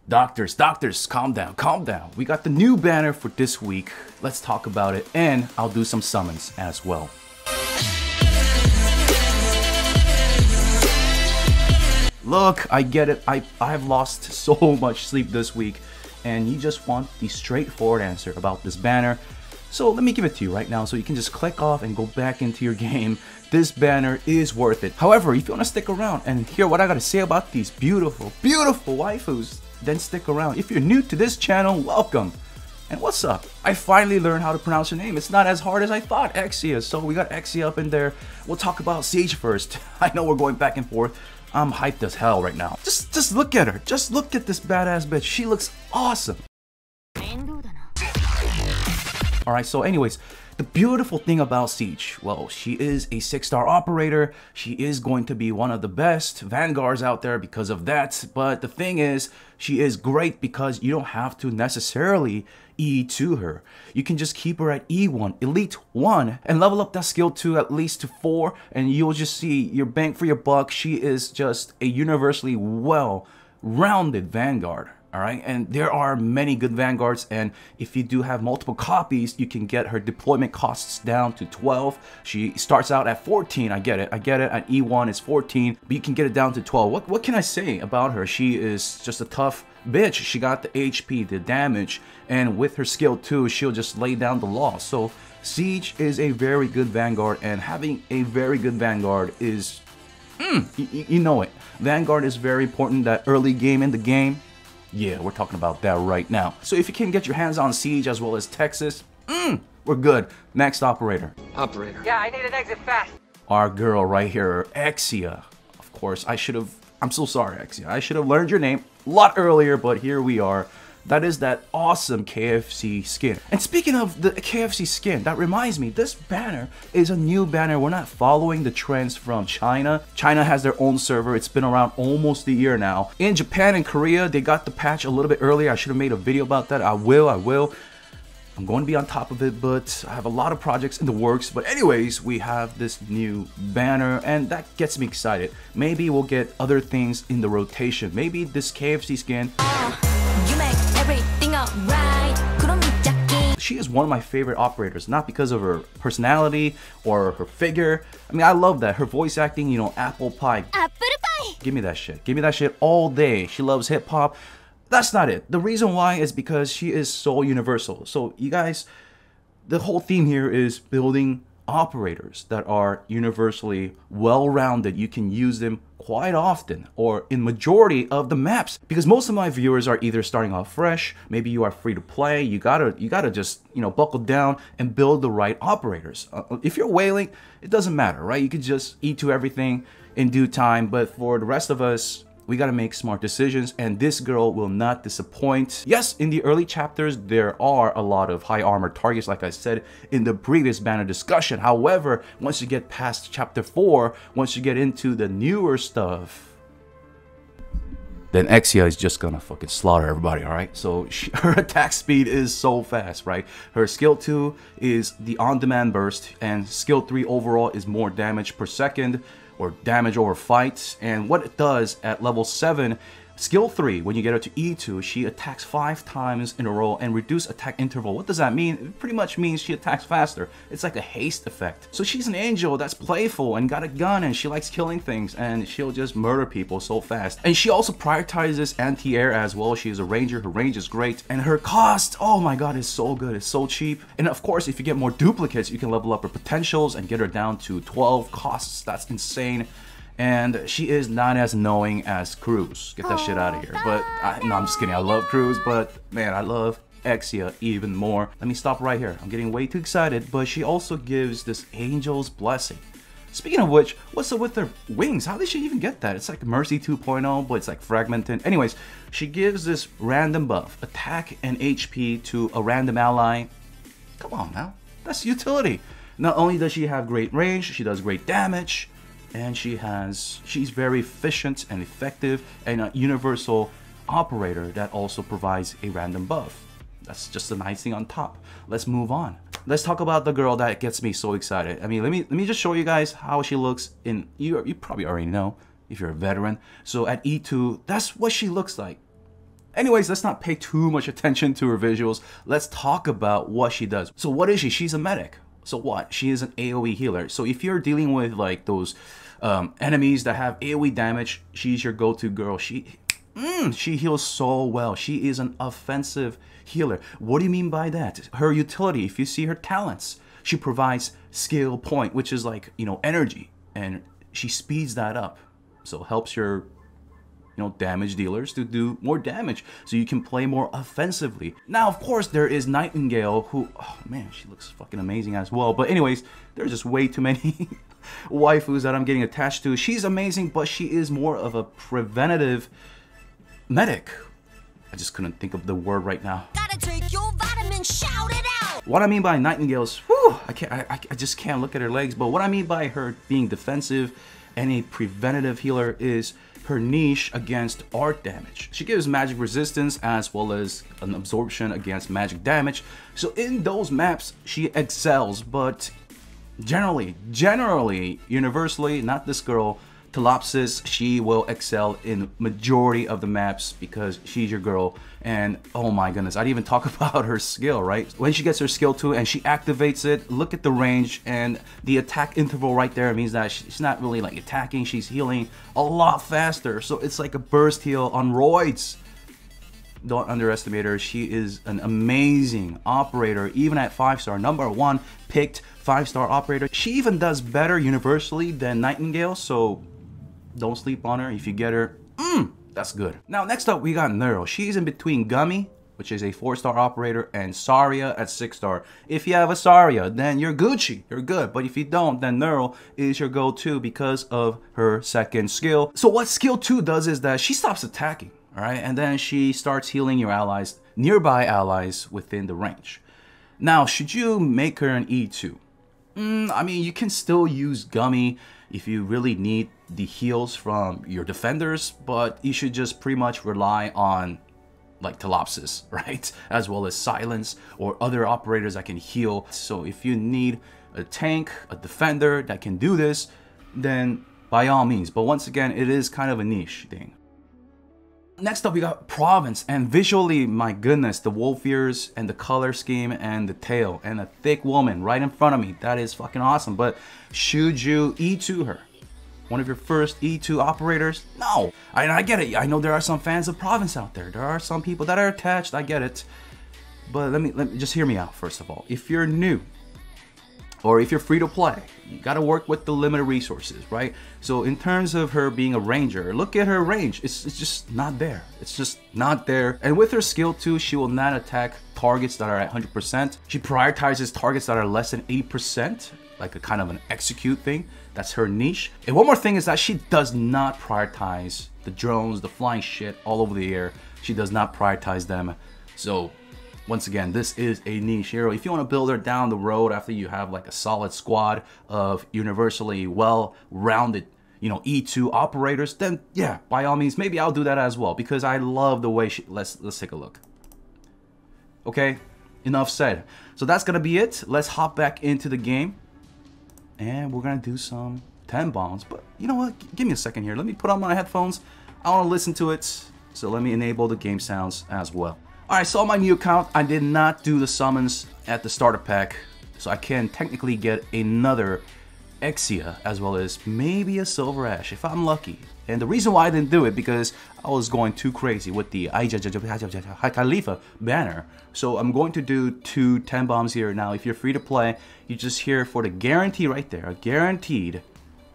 Doctors, calm down, calm down. We got the new banner for this week. Let's talk about it, and I'll do some summons as well. Look, I get it. I've lost so much sleep this week, and you just want the straightforward answer about this banner. So let me give it to you right now so you can just click off and go back into your game. This banner is worth it. However, if you want to stick around and hear what I got to say about these beautiful, beautiful waifus, then stick around. If you're new to this channel, welcome. And what's up? I finally learned how to pronounce your name. It's not as hard as I thought, Exia. So we got Exia up in there. We'll talk about Siege first. I know we're going back and forth. I'm hyped as hell right now. Just look at her. Just look at this badass bitch. She looks awesome. Alright, so anyways, the beautiful thing about Siege, well, she is a 6-star operator. She is going to be one of the best vanguards out there because of that. But the thing is, she is great because you don't have to necessarily E2 her. You can just keep her at E1, Elite 1, and level up that skill 2 at least to 4, and you'll just see your bang for your buck. She is just a universally well-rounded vanguard. Alright, and there are many good vanguards, and if you do have multiple copies, you can get her deployment costs down to 12. She starts out at 14, I get it, at E1 it's 14, but you can get it down to 12. What can I say about her? She is just a tough bitch. She got the HP, the damage, and with her skill too, she'll just lay down the law. So Siege is a very good vanguard, and having a very good vanguard is, you know it. Vanguard is very important, that early game in the game. Yeah, we're talking about that right now. So if you can get your hands on Siege as well as Texas, we're good. Next operator. Yeah, I need an exit fast. Our girl right here, Exia. Of course, I'm so sorry, Exia. I should have learned your name a lot earlier, but here we are. That is that awesome KFC skin. And speaking of the KFC skin, that reminds me, this banner is a new banner. We're not following the trends from China. China has their own server. It's been around almost a year now. In Japan and Korea, they got the patch a little bit earlier. I should have made a video about that. I will. I'm going to be on top of it, but I have a lot of projects in the works. But anyways, we have this new banner, and that gets me excited. Maybe we'll get other things in the rotation. Maybe this KFC skin. You make everything alright. She is one of my favorite operators, not because of her personality or her figure. I mean, I love that. Her voice acting, you know, apple pie. Apple pie. Give me that shit. Give me that shit all day. She loves hip hop. That's not it. The reason why is because she is so universal. So you guys, the whole theme here is building operators that are universally well-rounded. You can use them quite often or in majority of the maps, because most of my viewers are either starting off fresh, maybe you are free to play. You gotta just, you know, buckle down and build the right operators. If you're whaling, it doesn't matter, right? You could just E2 everything in due time, but for the rest of us, we gotta make smart decisions, and this girl will not disappoint. Yes, in the early chapters, there are a lot of high armor targets, like I said in the previous banner discussion. However, once you get past chapter 4, once you get into the newer stuff, then Exia is just gonna fucking slaughter everybody, alright? So her attack speed is so fast, right? Her skill 2 is the on-demand burst, and skill 3 overall is more damage per second, or damage over fights. And what it does at level 7, skill 3, when you get her to E2, she attacks 5 times in a row and reduce attack interval. What does that mean? It pretty much means she attacks faster. It's like a haste effect. So she's an angel that's playful and got a gun, and she likes killing things, and she'll just murder people so fast. And she also prioritizes anti-air as well. She's a ranger. Her range is great, and her cost, oh my god, is so good. It's so cheap. And of course, if you get more duplicates, you can level up her potentials and get her down to 12 costs. That's insane. And she is not as knowing as Cruz. Get that shit out of here. But no, I'm just kidding. I love Cruz, but man, I love Exia even more. Let me stop right here. I'm getting way too excited. But she also gives this angel's blessing. Speaking of which, what's up with her wings? How did she even get that? It's like Mercy 2.0, but it's like fragmented. Anyways, she gives this random buff, attack and HP to a random ally. Come on now, that's utility. Not only does she have great range, she does great damage. And she's very efficient and effective, and a universal operator that also provides a random buff. That's just a nice thing on top. Let's move on. Let's talk about the girl that gets me so excited. I mean, let me just show you guys how she looks in. You probably already know if you're a veteran. So at E2, that's what she looks like. Anyways, let's not pay too much attention to her visuals. Let's talk about what she does. So what is she? She's a medic. So what? She is an AoE healer. So if you're dealing with like those enemies that have AoE damage, she's your go-to girl. She heals so well. She is an offensive healer. What do you mean by that? Her utility, if you see her talents, she provides skill point, which is like, you know, energy, and she speeds that up. So helps your, you know, damage dealers to do more damage so you can play more offensively. Now, of course, there is Nightingale, who, oh man, she looks fucking amazing as well. But anyways, there's just way too many waifus that I'm getting attached to. She's amazing, but she is more of a preventative medic. I just couldn't think of the word right now. Gotta take your vitamins, shout it out. What I mean by Nightingale's, whew, I just can't look at her legs. But what I mean by her being defensive and a preventative healer is her niche against art damage. She gives magic resistance as well as an absorption against magic damage. So in those maps, she excels, but generally, universally, not this girl, Ptilopsis, she will excel in majority of the maps because she's your girl. And oh my goodness, I didn't even talk about her skill, right? When she gets her skill 2 and she activates it, look at the range and the attack interval right there. It means that she's not really like attacking, she's healing a lot faster. So it's like a burst heal on roids. Don't underestimate her. She is an amazing operator, even at 5-star. #1 picked 5-star operator. She even does better universally than Nightingale, so don't sleep on her. If you get her, that's good. Now, next up, we got Nearl. She's in between Gummy, which is a 4-star operator, and Saria at 6-star. If you have a Saria, then you're Gucci. You're good. But if you don't, then Nearl is your go-to because of her second skill. So what skill 2 does is that she stops attacking, all right? And then she starts healing your allies, nearby allies within the range. Now, should you make her an E2? I mean, you can still use Gummy if you really need the heals from your defenders, but you should just pretty much rely on like Ptilopsis, right? As well as Silence or other operators that can heal. So if you need a tank, a defender that can do this, then by all means. But once again, it is kind of a niche thing. Next up, we got Provence, and visually, my goodness, the wolf ears and the color scheme and the tail and a thick woman right in front of me. That is fucking awesome. But should you E2 her? One of your first E2 operators? No. I get it. I know there are some fans of Provence out there. There are some people that are attached. I get it. But let me just hear me out first of all. If you're new, or if you're free to play, you gotta work with the limited resources, right? So in terms of her being a ranger, look at her range. It's just not there. It's just not there. And with her skill 2, she will not attack targets that are at 100%. She prioritizes targets that are less than 80%, like a kind of an execute thing. That's her niche. And one more thing is that she does not prioritize the drones, the flying shit all over the air. She does not prioritize them. So once again, this is a niche hero. If you want to build her down the road after you have like a solid squad of universally well-rounded, you know, E2 operators, then yeah, by all means, maybe I'll do that as well because I love the way she. Let's take a look. Okay, enough said. So that's gonna be it. Let's hop back into the game, and we're gonna do some 10 bombs. But you know what? Give me a second here. Let me put on my headphones. I want to listen to it. So let me enable the game sounds as well. Alright, so on my new account, I did not do the summons at the starter pack, so I can technically get another Exia as well as maybe a Silver Ash if I'm lucky. And the reason why I didn't do it because I was going too crazy with the Khalifa banner. So I'm going to do 2 10 bombs here. Now, if you're free to play, you just here for the guarantee right there, a guaranteed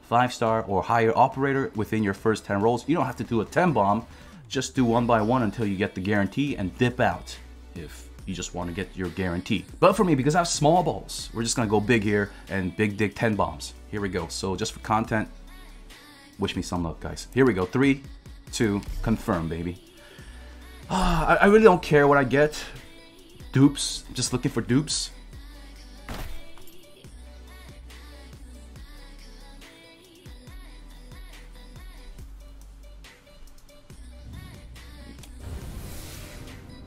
5-star or higher operator within your first 10 rolls. You don't have to do a 10 bomb. Just do 1 by 1 until you get the guarantee and dip out if you just want to get your guarantee. But for me, because I have small balls, we're just going to go big here and big dig 10 bombs. Here we go. So just for content, wish me some luck, guys. Here we go. 3, 2, confirm, baby. I really don't care what I get. Dupes. I'm just looking for dupes.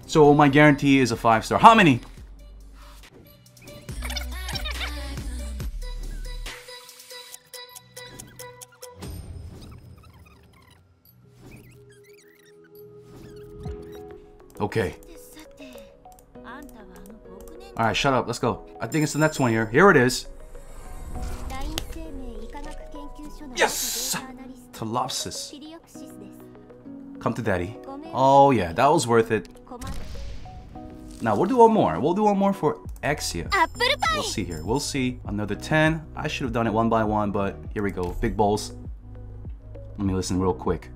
So my guarantee is a 5-star. How many? Okay. Alright, shut up. Let's go. I think it's the next one here. Here it is. Yes! Ptilopsis. Come to daddy. Oh yeah, that was worth it. Now we'll do one more. We'll do one more for Exia. We'll see here. We'll see. Another 10. I should have done it one by one, but here we go. Big bowls. Let me listen real quick.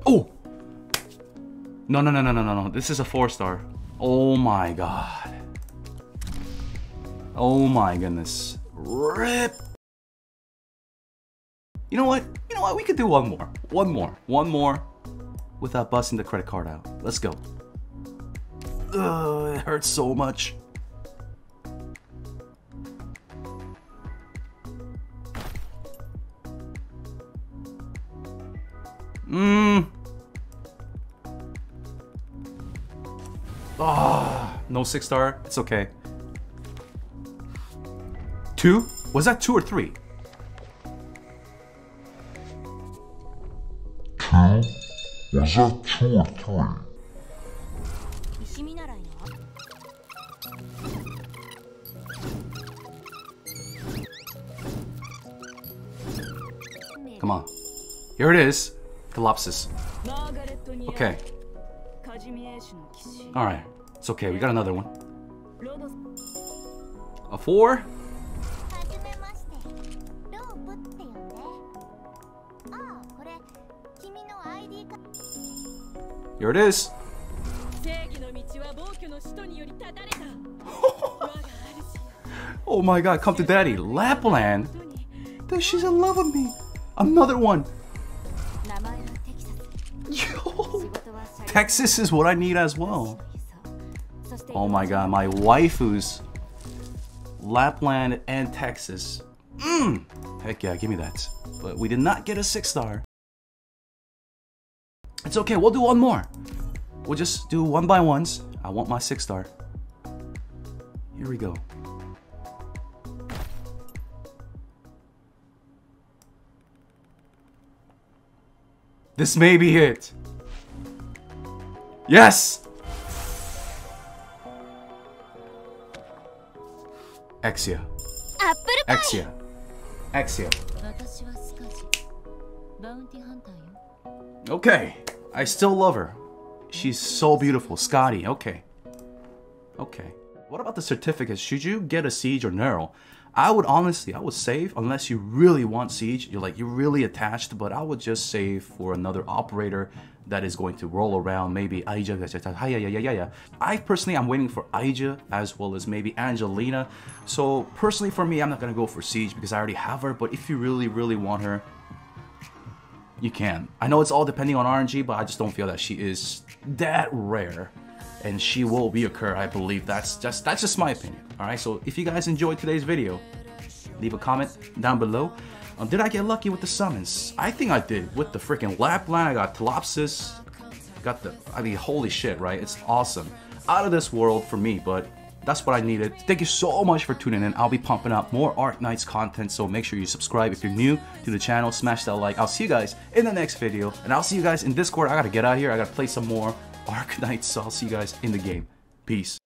Oh! No. This is a 4-star. Oh my god. Oh my goodness. RIP! You know what? You know what? We could do one more. One more. Without busting the credit card out. Let's go. Ugh, it hurts so much. No 6-star. It's okay. 2? Was that 2 or 3? 2? Was that 2 or 3? Come on. Here it is. Ptilopsis. Okay. Alright. It's okay. We got another one. A 4? Here it is. Oh my god, come to daddy. Lapland? Dude, she's in love with me. Another one. Yo, Texas is what I need as well. Oh my god, my waifus. Lapland and Texas. Heck yeah, give me that. But we did not get a 6-star. It's okay, we'll do one more. We'll just do one by ones. I want my 6-star. Here we go. This may be it. Yes! Exia. Exia. Exia. Okay. I still love her. She's so beautiful. Scotty. Okay. Okay. What about the certificates? Should you get a Siege or Nearl? I would save unless you really want Siege. You're really attached, but I would just save for another operator that is going to roll around. Maybe Aija. I personally am waiting for Aija as well as maybe Angelina. So personally for me, I'm not gonna go for Siege because I already have her, but if you really want her, you can. I know it's all depending on RNG, but I just don't feel that she is that rare. And she will reoccur, I believe. That's just my opinion. Alright, so if you guys enjoyed today's video, leave a comment down below. Did I get lucky with the summons? I think I did. With the freaking Lapland, I got Ptilopsis. Holy shit, right? It's awesome. Out of this world for me, but that's what I needed. Thank you so much for tuning in. I'll be pumping out more Arknights content, so make sure you subscribe if you're new to the channel. Smash that like. I'll see you guys in the next video, and I'll see you guys in Discord. I gotta get out of here. I gotta play some more Arknights, so I'll see you guys in the game. Peace.